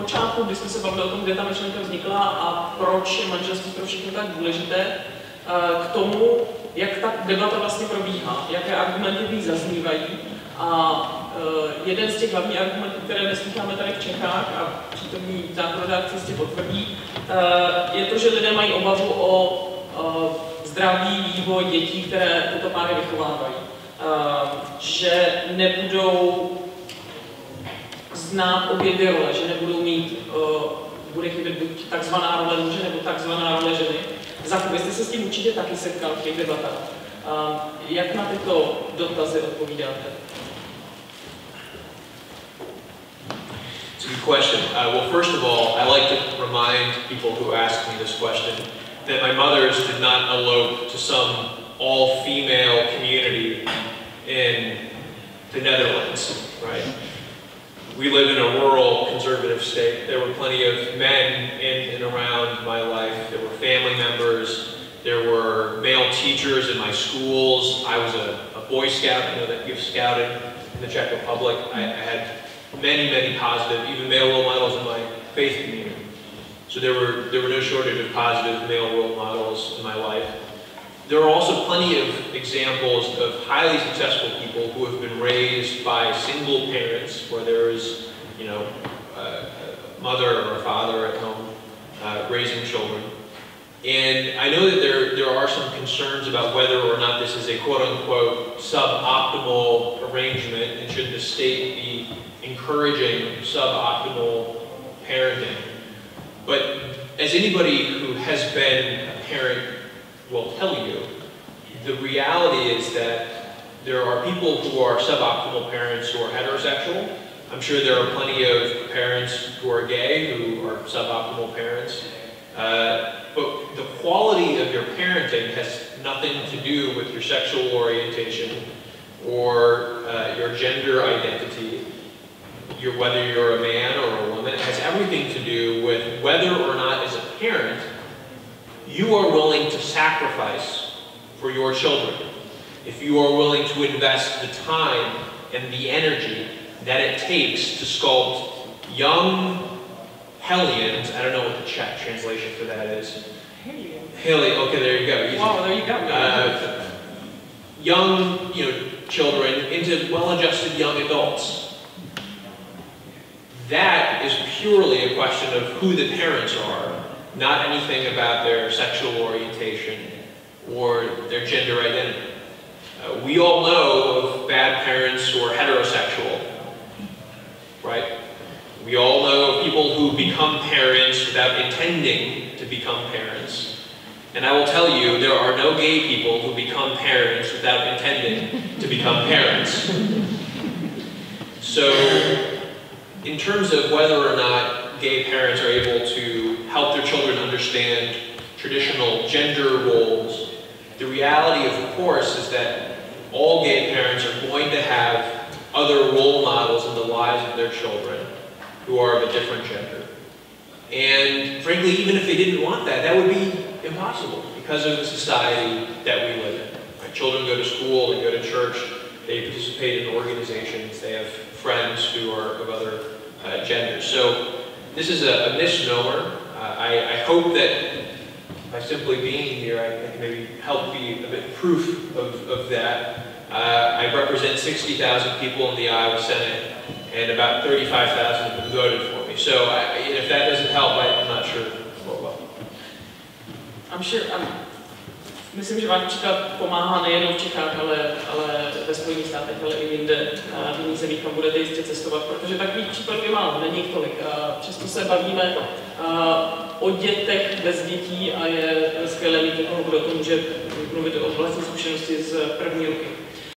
počátku, když jsme se bavili o tom, kde ta myšlenka vznikla a proč je manželství pro všechny tak důležité, k tomu, jak ta debata vlastně probíhá, jaké argumenty v ní zaznívají. A jeden z těch hlavních argumentů, které neslýcháme tady v Čechách a přítomní zákonodárci jistě potvrdí, je to, že lidé mají obavu o zdravý vývoj dětí, které tyto páry vychovávají. Že nebudou znát obě dvě role, že nebudou mít, bude chybět buď takzvaná role muže nebo takzvaná role ženy. Vy jste se s tím určitě taky setkal v těch debatách. Jak na tyto dotazy odpovídáte? It's a good question. Well, first of all, I like to remind people who ask me this question that my mothers did not elope to some all-female community in the Netherlands, right? We live in a rural, conservative state. There were plenty of men in and around my life. There were family members. There were male teachers in my schools. I was a Boy Scout, you know, that you've scouted in the Czech Republic. I had many, many positive, even male role models in my faith community. So there were no shortage of positive male role models in my life. There are also plenty of examples of highly successful people who have been raised by single parents, where there is, you know, a mother or a father at home raising children. And I know that there are some concerns about whether or not this is a quote-unquote suboptimal arrangement, and should the state be encouraging suboptimal parenting. But as anybody who has been a parent will tell you, the reality is that there are people who are suboptimal parents who are heterosexual. I'm sure there are plenty of parents who are gay who are suboptimal parents. But the quality of your parenting has nothing to do with your sexual orientation or your gender identity, whether you're a man or a woman. It has everything to do with whether or not, as a parent, you are willing to sacrifice for your children. If you are willing to invest the time and the energy that it takes to sculpt young hellions, I don't know what the Czech translation for that is. Hellion, okay, there you go. Wow, there you go. Young, children into well-adjusted young adults. That is purely a question of who the parents are, not anything about their sexual orientation or their gender identity. We all know of bad parents who are heterosexual, right? We all know of people who become parents without intending to become parents. And I will tell you, there are no gay people who become parents without intending to become parents. So, in terms of whether or not gay parents are able to help their children understand traditional gender roles, the reality, of course, is that all gay parents are going to have other role models in the lives of their children who are of a different gender. And frankly, even if they didn't want that, that would be impossible because of the society that we live in. Right? Children go to school, they go to church, they participate in organizations, they have friends who are of other genders. So this is a misnomer. I hope that by simply being here, I can maybe help be a bit proof of that. I represent 60,000 people in the Iowa Senate, and about 35,000 have been voted for me. So if that doesn't help, I'm not sure what will. Myslím, že váš příklad pomáhá nejen v Čechách, ale ve Spojených státech, ale i jinde, v jiných zemích, kam budete jistě cestovat, protože takových případů je málo, není jich tolik. Přesto se bavíme o dětech bez dětí a je skvělé mít někoho, kdo to může mluvit o vlastní zkušenosti z první ruky.